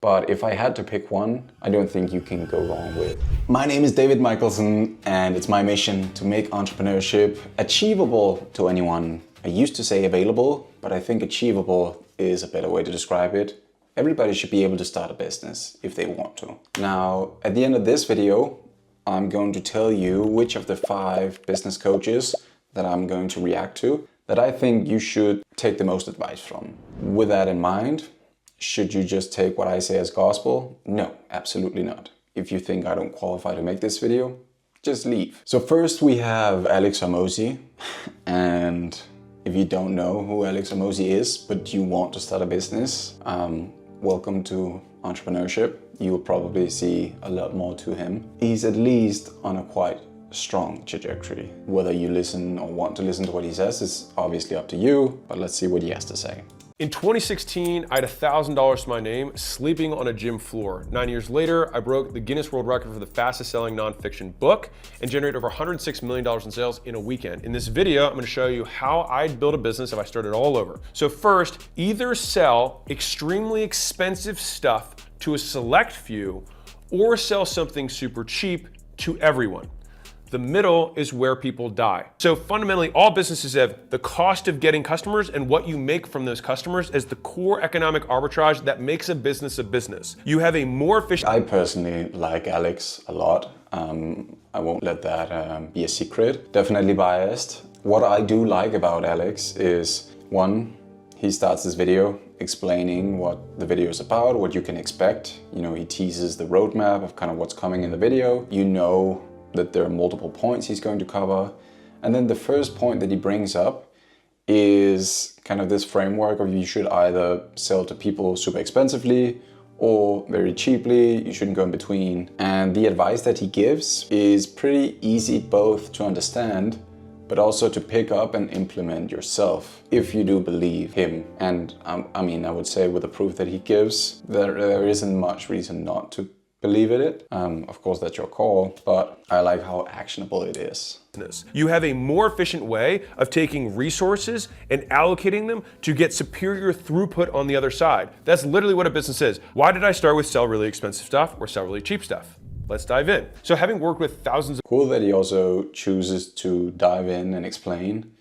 But if I had to pick one, I don't think you can go wrong with. My name is David Michelson, and it's my mission to make entrepreneurship achievable to anyone. I used to say available, but I think achievable is a better way to describe it. Everybody should be able to start a business if they want to. Now, at the end of this video, I'm going to tell you which of the 5 business coaches that I'm going to react to that I think you should take the most advice from. With that in mind, should you just take what I say as gospel? No, absolutely not. If you think I don't qualify to make this video, just leave. So first we have Alex Hormozi. And if you don't know who Alex Hormozi is, but you want to start a business, welcome to entrepreneurship. You will probably see a lot more to him. He's at least on a quite strong trajectory. Whether you listen or want to listen to what he says is obviously up to you, but let's see what he has to say. In 2016, I had $1,000 to my name, sleeping on a gym floor. 9 years later, I broke the Guinness World Record for the fastest selling nonfiction book and generated over $106 million in sales in a weekend. In this video, I'm gonna show you how I'd build a business if I started all over. So first, either sell extremely expensive stuff to a select few or sell something super cheap to everyone. The middle is where people die. So fundamentally, all businesses have the cost of getting customers and what you make from those customers as the core economic arbitrage that makes a business a business. You have a more efficient... I personally like Alex a lot. I won't let that be a secret. Definitely biased. What I do like about Alex is, one, he starts this video explaining what the video is about, what you can expect. You know, he teases the roadmap of kind of what's coming in the video. You know that there are multiple points he's going to cover. And then the first point that he brings up is kind of this framework of you should either sell to people super expensively or very cheaply. You shouldn't go in between. And the advice that he gives is pretty easy both to understand, but also to pick up and implement yourself if you do believe him. And I mean, I would say with the proof that he gives, there isn't much reason not to believe in it. Of course, that's your call, but I like how actionable it is. You have a more efficient way of taking resources and allocating them to get superior throughput on the other side. That's literally what a business is. Why did I start with sell really expensive stuff or sell really cheap stuff? Let's dive in. So having worked with thousands of... Cool that he also chooses to dive in and explain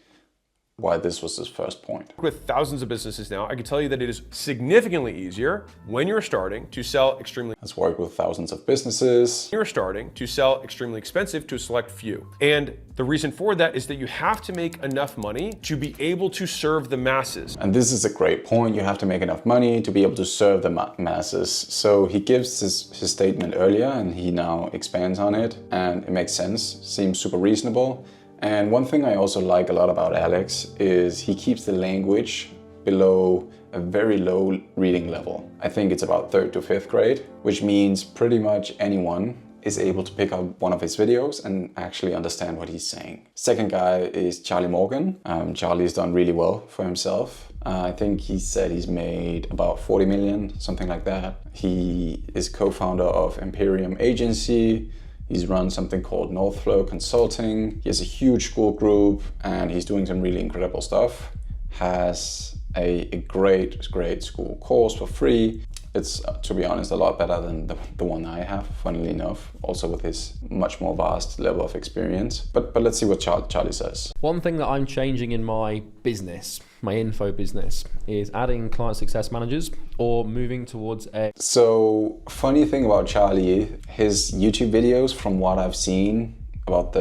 why this was his first point. With thousands of businesses now, I can tell you that it is significantly easier when you're starting to sell extremely... Has worked with thousands of businesses. You're starting to sell extremely expensive to a select few. And the reason for that is that you have to make enough money to be able to serve the masses. And this is a great point. You have to make enough money to be able to serve the masses. So he gives his statement earlier and he now expands on it, and it makes sense, seems super reasonable. And one thing I also like a lot about Alex is he keeps the language below a very low reading level. I think it's about 3rd to 5th grade, which means pretty much anyone is able to pick up one of his videos and actually understand what he's saying. Second guy is Charlie Morgan. Charlie's done really well for himself. I think he said he's made about 40 million, something like that. He is co-founder of Imperium Agency. He's run something called Northflow Consulting. He has a huge school group and he's doing some really incredible stuff. Has a great school course for free. It's, to be honest, a lot better than the one I have, funnily enough, also with his much more vast level of experience. But let's see what Charlie says. One thing that I'm changing in my business, my info business, is adding client success managers or moving towards a... So, funny thing about Charlie, his YouTube videos, from what I've seen, about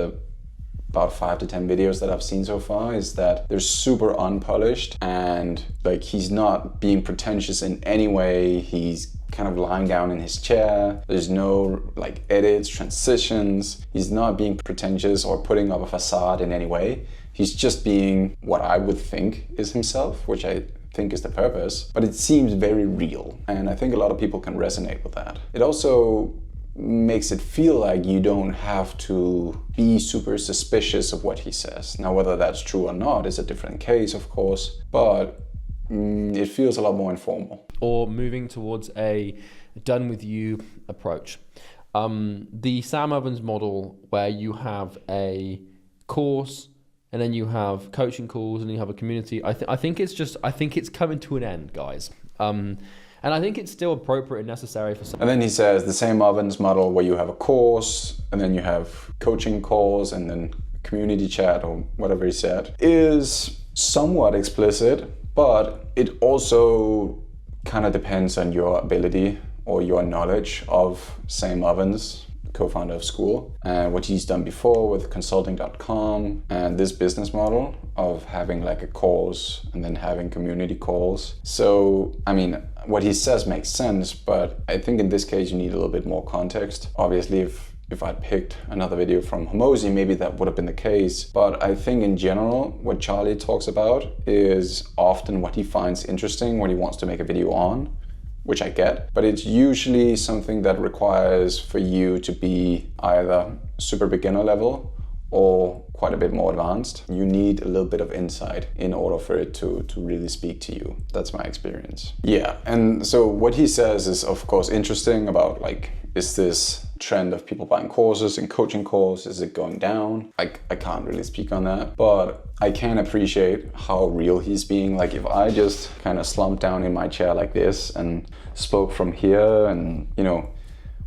5 to 10 videos that I've seen so far, is that they're super unpolished and like he's not being pretentious in any way. He's kind of lying down in his chair. There's no like edits, transitions. He's not being pretentious or putting up a facade in any way. He's just being what I would think is himself, which I think is the purpose, but it seems very real. And I think a lot of people can resonate with that. It also makes it feel like you don't have to be super suspicious of what he says. Now, whether that's true or not is a different case, of course, but it feels a lot more informal. Or moving towards a done with you approach. The Sam Ovens model, where you have a course and then you have coaching calls and you have a community, I think it's coming to an end, guys. And I think it's still appropriate and necessary for some. And then he says the same ovens model where you have a course and then you have coaching calls and then community chat or whatever he said is somewhat explicit, but it also kind of depends on your ability or your knowledge of same ovens, co-founder of School, and what he's done before with consulting.com and this business model of having like a course and then having community calls. So, I mean, what he says makes sense, but I think in this case you need a little bit more context. Obviously, if I'd picked another video from Hormozi, maybe that would have been the case. But I think in general, what Charlie talks about is often what he finds interesting, what he wants to make a video on, which I get. But it's usually something that requires for you to be either super beginner level or quite a bit more advanced. You need a little bit of insight in order for it to really speak to you. That's my experience. Yeah, and so what he says is of course interesting about like, is this trend of people buying courses and coaching calls, is it going down? I can't really speak on that, but I can appreciate how real he's being. Like if I just kind of slumped down in my chair like this and spoke from here, and you know,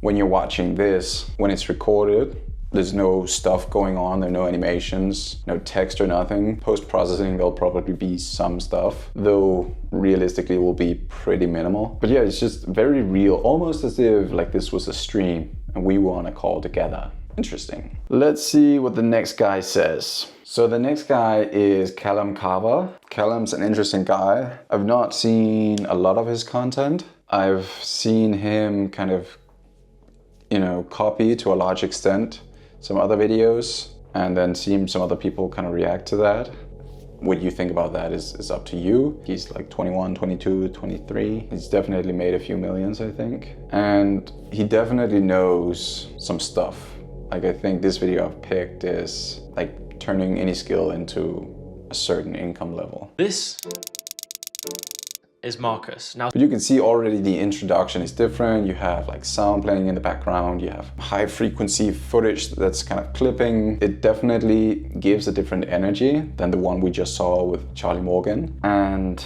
when you're watching this, when it's recorded, there's no stuff going on, there are no animations, no text or nothing. Post-processing, there'll probably be some stuff, though realistically it will be pretty minimal. But yeah, it's just very real, almost as if like this was a stream and we were on a call together. Interesting. Let's see what the next guy says. So the next guy is Callum Carver. Callum's an interesting guy. I've not seen a lot of his content. I've seen him kind of, you know, copy to a large extent some other videos and then seen some other people kind of react to that. What you think about that is up to you. He's like 21, 22, 23. He's definitely made a few millions, I think. And he definitely knows some stuff. Like I think this video I've picked is like turning any skill into a certain income level. This is Marcus. Now, but you can see already the introduction is different. You have like sound playing in the background. You have high frequency footage that's kind of clipping. It definitely gives a different energy than the one we just saw with Charlie Morgan. And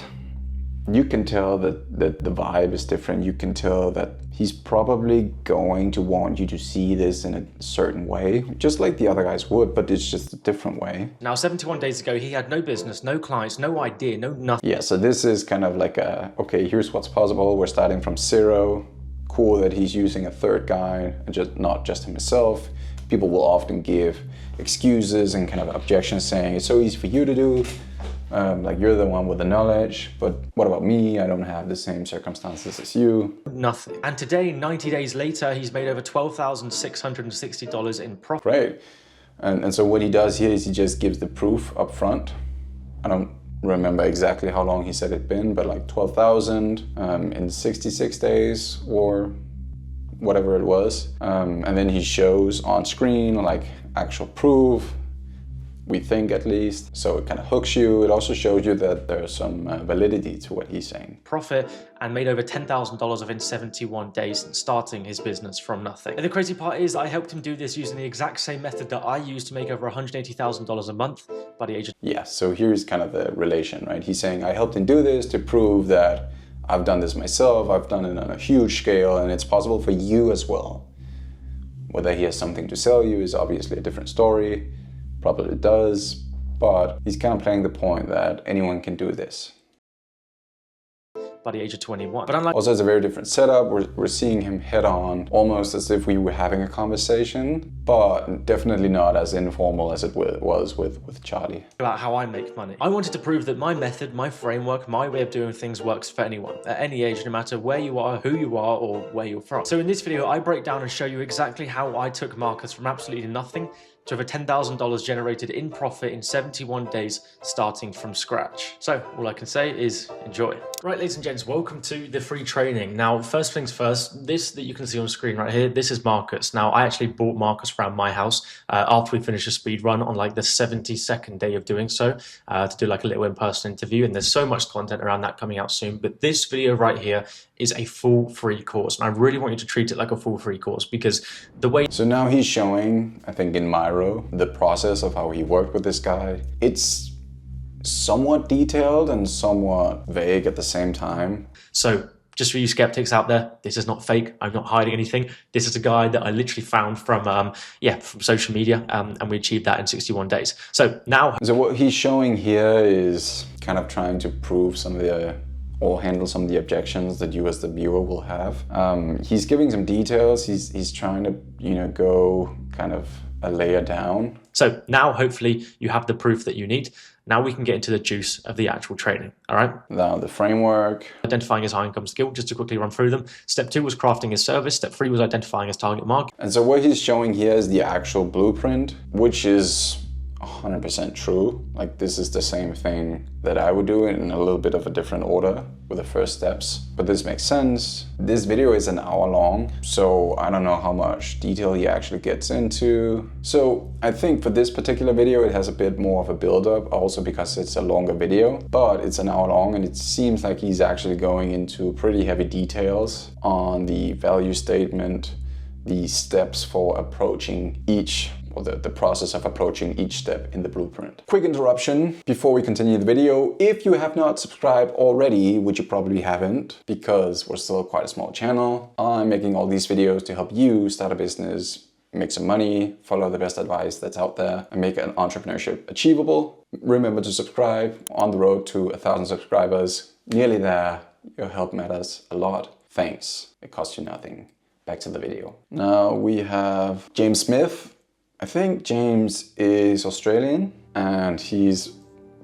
you can tell that the vibe is different. You can tell that he's probably going to want you to see this in a certain way, just like the other guys would, but it's just a different way. Now, 71 days ago, he had no business, no clients, no idea, no nothing. Yeah, so this is kind of like a, okay, here's what's possible. We're starting from zero. Cool that he's using a third guy, and not just himself. People will often give excuses and kind of objections saying, it's so easy for you to do. Like you're the one with the knowledge, but what about me? I don't have the same circumstances as you. Nothing. And today, 90 days later, he's made over $12,660 in profit. Great. And so what he does here is he just gives the proof up front. I don't remember exactly how long he said it'd been, but like 12,000 in 66 days or whatever it was. And then he shows on screen like actual proof. We think at least. So it kind of hooks you. It also shows you that there's some validity to what he's saying. Profit and made over $10,000 within 71 days starting his business from nothing. And the crazy part is I helped him do this using the exact same method that I used to make over $180,000 a month by the age of... Yeah, so here's kind of the relation, right? He's saying I helped him do this to prove that I've done this myself. I've done it on a huge scale and it's possible for you as well. Whether he has something to sell you is obviously a different story. Probably does, but he's kind of playing the point that anyone can do this. By the age of 21. But unlike... Also, it's a very different setup. We're seeing him head on, almost as if we were having a conversation, but definitely not as informal as it was with Charlie. About how I make money. I wanted to prove that my method, my framework, my way of doing things works for anyone, at any age, no matter where you are, who you are, or where you're from. So in this video, I break down and show you exactly how I took Marcus from absolutely nothing to over $10,000 generated in profit in 71 days, starting from scratch. So all I can say is enjoy. Right, ladies and gents, welcome to the free training. Now, first things first, this that you can see on screen right here, this is Marcus. Now, I actually brought Marcus around my house after we finished a speed run on like the 72nd day of doing so to do like a little in-person interview. And there's so much content around that coming out soon. But this video right here is a full free course. And I really want you to treat it like a full free course because the way... So now he's showing, I think in Miro, the process of how he worked with this guy. It's somewhat detailed and somewhat vague at the same time. So just for you skeptics out there, this is not fake. I'm not hiding anything. This is a guy that I literally found from social media, and we achieved that in 61 days. So now, so what he's showing here is kind of trying to prove some of the, or handle some of the objections that you as the viewer will have. He's giving some details. He's trying to, you know, go kind of a layer down. So now hopefully you have the proof that you need. Now we can get into the juice of the actual training, all right? Now the framework. Identifying his high income skill, just to quickly run through them. Step 2 was crafting his service. Step 3 was identifying his target market. And so what he's showing here is the actual blueprint, which is 100% true. Like, this is the same thing that I would do in a little bit of a different order with the first steps, but this makes sense. This video is an hour long, so I don't know how much detail he actually gets into. So I think for this particular video, it has a bit more of a build-up, also because it's a longer video, but it's an hour long, and it seems like he's actually going into pretty heavy details on the value statement, the steps for approaching each, or the process of approaching each step in the blueprint. Quick interruption before we continue the video. If you have not subscribed already, which you probably haven't, because we're still quite a small channel, I'm making all these videos to help you start a business, make some money, follow the best advice that's out there, and make an entrepreneurship achievable. Remember to subscribe. On the road to 1,000 subscribers, nearly there. Your help matters a lot. Thanks. It costs you nothing. Back to the video. Now we have James Smith. I think James is Australian, and he's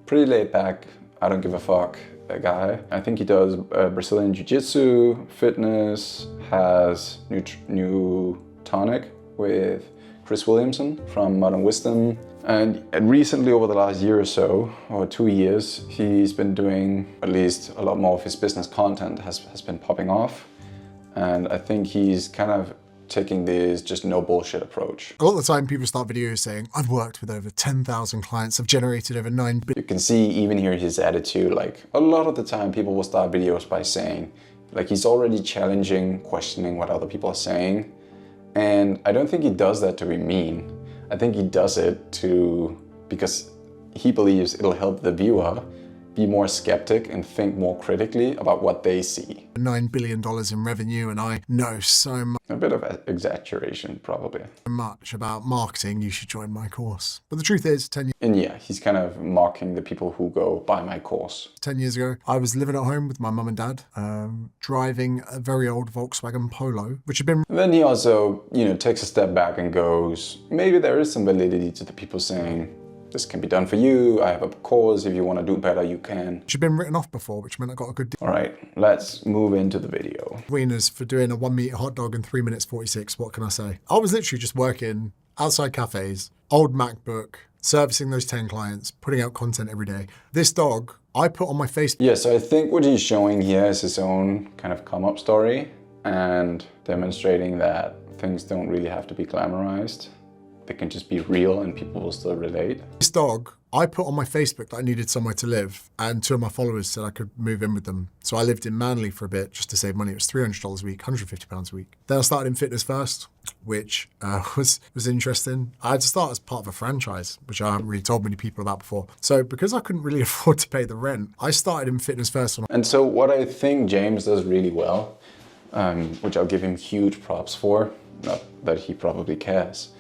pretty laid back, I don't give a fuck guy. I think he does Brazilian Jiu-Jitsu, fitness, has new tonic with Chris Williamson from Modern Wisdom. And recently, over the last year or so, or 2 years, he's been doing, at least a lot more of his business content has been popping off. And I think he's kind of taking this just no bullshit approach. A lot of the time people start videos saying, I've worked with over 10,000 clients, I've generated over 9 billion. You can see even here his attitude, like a lot of the time people will start videos by saying, like, he's already challenging, questioning what other people are saying. And I don't think he does that to be mean. I think he does it because he believes it'll help the viewer be more skeptic and think more critically about what they see. $9 billion in revenue, and I know so A bit of exaggeration, probably. much about marketing, you should join my course. But the truth is, 10 And yeah, he's kind of mocking the people who go buy my course. years ago, I was living at home with my mum and dad, driving a very old Volkswagen Polo, which had been And then he also, you know, takes a step back and goes, maybe there is some validity to the people saying, this can be done for you. I have a course. If you want to do better, you can. which had been written off before, which meant I got a good deal. All right, let's move into the video. Wieners for doing a 1 meter hot dog in 3 minutes 46. What can I say? I was literally just working outside cafes, old MacBook, servicing those 10 clients, putting out content every day. This dog, I put on my Facebook. Yeah, so I think what he's showing here is his own kind of come-up story and demonstrating that things don't really have to be glamorized. They can just be real and people will still relate. This dog, I put on my Facebook that I needed somewhere to live, and 2 of my followers said I could move in with them. So I lived in Manly for a bit just to save money. It was $300 a week, £150 a week. Then I started in fitness first, which was interesting. I had to start as part of a franchise, which I haven't really told many people about before. So because I couldn't really afford to pay the rent, I started in fitness first. And so what I think James does really well, which I'll give him huge props for, not that he probably cares,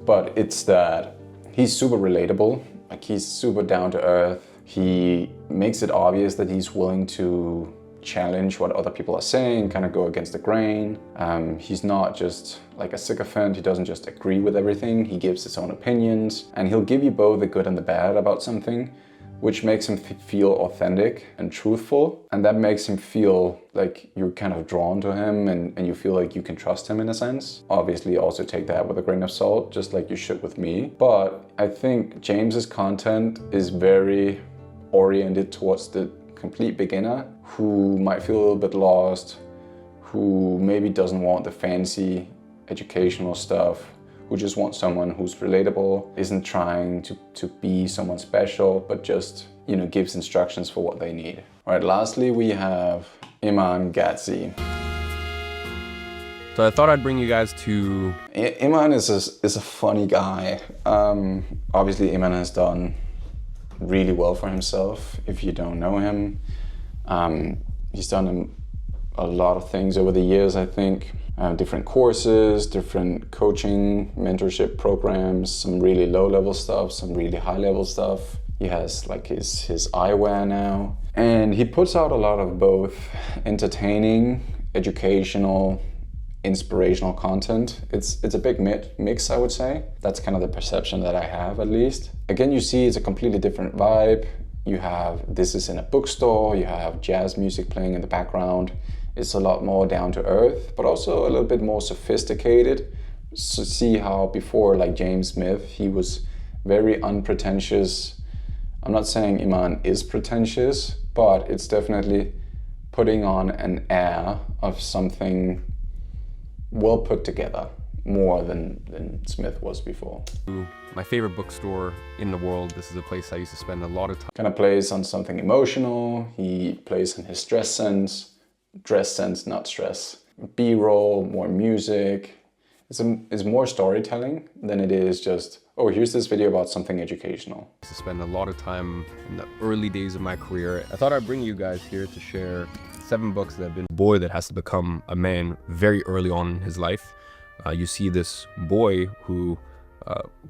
but it's that he's super relatable. Like, he's super down to earth. He makes it obvious that he's willing to challenge what other people are saying, kind of go against the grain. He's not just like a sycophant. He doesn't just agree with everything. He gives his own opinions, and he'll give you both the good and the bad about something, which makes him feel authentic and truthful. And that makes him feel like you're kind of drawn to him and you feel like you can trust him in a sense. Obviously also take that with a grain of salt, just like you should with me. But I think James's content is very oriented towards the complete beginner who might feel a little bit lost, who maybe doesn't want the fancy educational stuff, who just wants someone who's relatable, isn't trying to be someone special, but just, you know, gives instructions for what they need. All right, lastly, we have Iman Gatzi. So I thought I'd bring you guys to... Iman is a funny guy. Obviously, Iman has done really well for himself. If you don't know him, he's done a lot of things over the years, I think. Different courses, different coaching, mentorship programs, some really low-level stuff, some really high-level stuff. He has like his eyewear now. And he puts out a lot of both entertaining, educational, inspirational content. It's a big mix, I would say. That's kind of the perception that I have, at least. Again, you see it's a completely different vibe. You have, this is in a bookstore, you have jazz music playing in the background. It's a lot more down to earth, but also a little bit more sophisticated. So see how before, like James Smith, he was very unpretentious. I'm not saying Iman is pretentious, but it's definitely putting on an air of something well put together, more than Smith was before. My favorite bookstore in the world. This is a place I used to spend a lot of time. Kind of plays on something emotional. He plays on his dress sense, not stress. B-roll, more music. It's more storytelling than it is just, oh, here's this video about something educational. I used to spend a lot of time in the early days of my career. I thought I'd bring you guys here to share 7 books that have been a boy that has to become a man very early on in his life. You see this boy who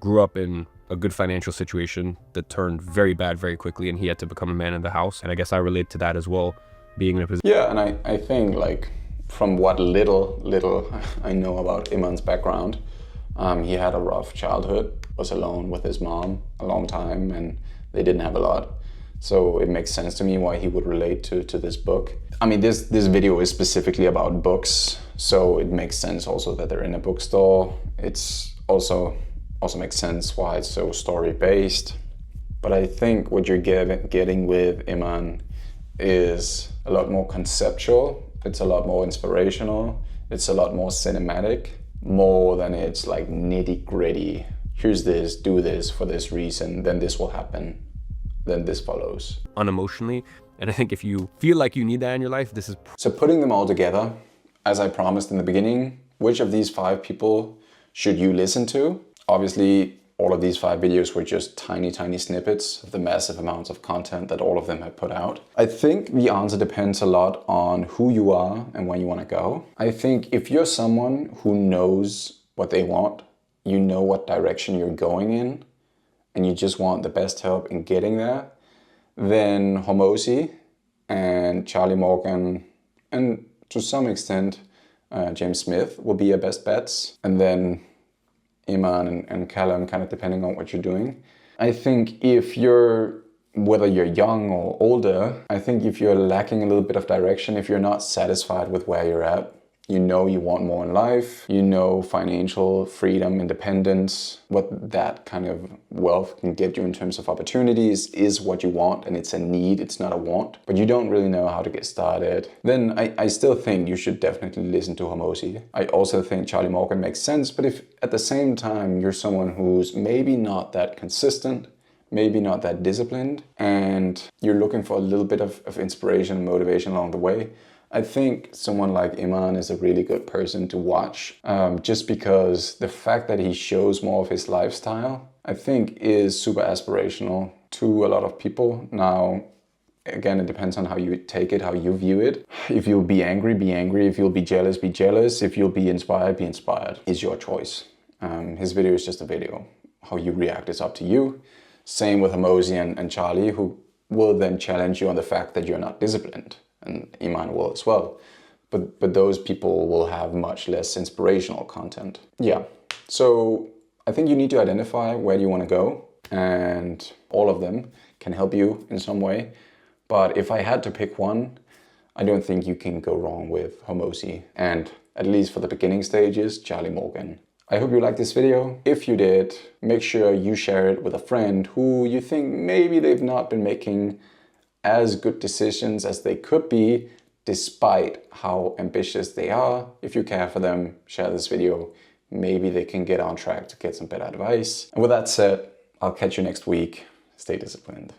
grew up in a good financial situation that turned very bad very quickly, and he had to become a man in the house. And I guess I relate to that as well, being in a position. Yeah, and I think, like, from what little I know about Iman's background, he had a rough childhood, was alone with his mom a long time, and they didn't have a lot. So it makes sense to me why he would relate to this book. I mean, this video is specifically about books, so it makes sense also that they're in a bookstore. It's also makes sense why it's so story-based. But I think what you're getting with Iman is a lot more conceptual. It's a lot more inspirational. It's a lot more cinematic, more than it's like nitty-gritty. Here's this, do this for this reason, then this will happen, then this follows. Unemotionally. And I think if you feel like you need that in your life, this is... So putting them all together, as I promised in the beginning, which of these 5 people should you listen to? Obviously, all of these 5 videos were just tiny snippets of the massive amounts of content that all of them have put out. I think the answer depends a lot on who you are and where you want to go. I think if you're someone who knows what they want, you know what direction you're going in, and you just want the best help in getting there, then Hormozi and Charlie Morgan, and to some extent James Smith, will be your best bets. And then Iman and Callum, kind of depending on what you're doing. I think if you're, whether you're young or older, I think if you're lacking a little bit of direction, if you're not satisfied with where you're at, you know you want more in life, you know financial freedom, independence, what that kind of wealth can get you in terms of opportunities is what you want, and it's a need, it's not a want, but you don't really know how to get started, then I still think you should definitely listen to Hormozi. I also think Charlie Morgan makes sense, but if at the same time you're someone who's maybe not that consistent, maybe not that disciplined, and you're looking for a little bit of inspiration and motivation along the way, I think someone like Iman is a really good person to watch, just because the fact that he shows more of his lifestyle, I think, is super aspirational to a lot of people. Now, again, it depends on how you take it, how you view it. If you'll be angry, be angry. If you'll be jealous, be jealous. If you'll be inspired, be inspired. It's your choice. His video is just a video. How you react is up to you. Same with Hormozi and Charlie, who will then challenge you on the fact that you're not disciplined. And Iman will as well. But those people will have much less inspirational content. Yeah, so I think you need to identify where you want to go, and all of them can help you in some way. But if I had to pick one, I don't think you can go wrong with Hormozi, and at least for the beginning stages, Charlie Morgan. I hope you liked this video. If you did, make sure you share it with a friend who you think maybe they've not been making as good decisions as they could be, despite how ambitious they are. If you care for them, share this video. Maybe they can get on track to get some better advice. And with that said, I'll catch you next week. Stay disciplined.